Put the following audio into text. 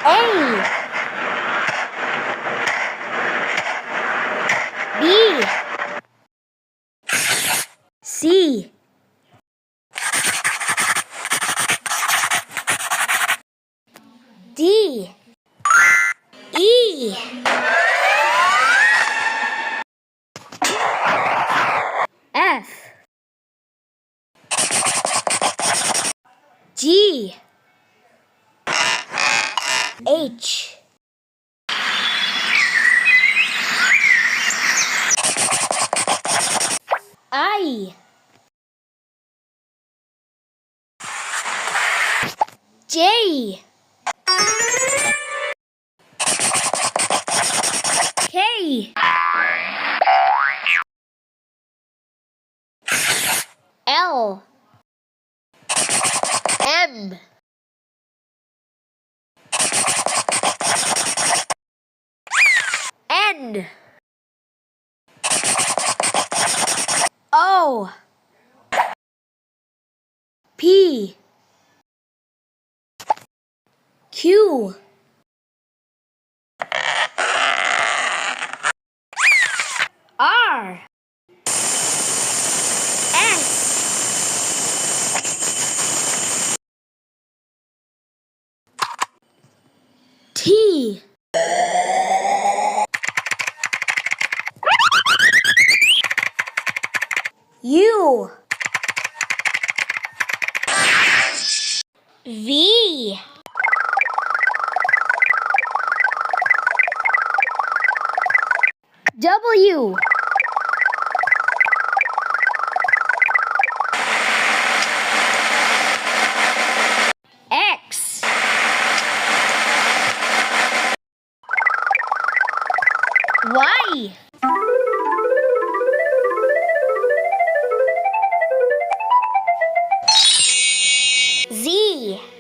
A, B, C, D, E, F, G, H, I, J, K, L, M, N, O, P, Q, R, S, T, U, V, W, X, Y, Z.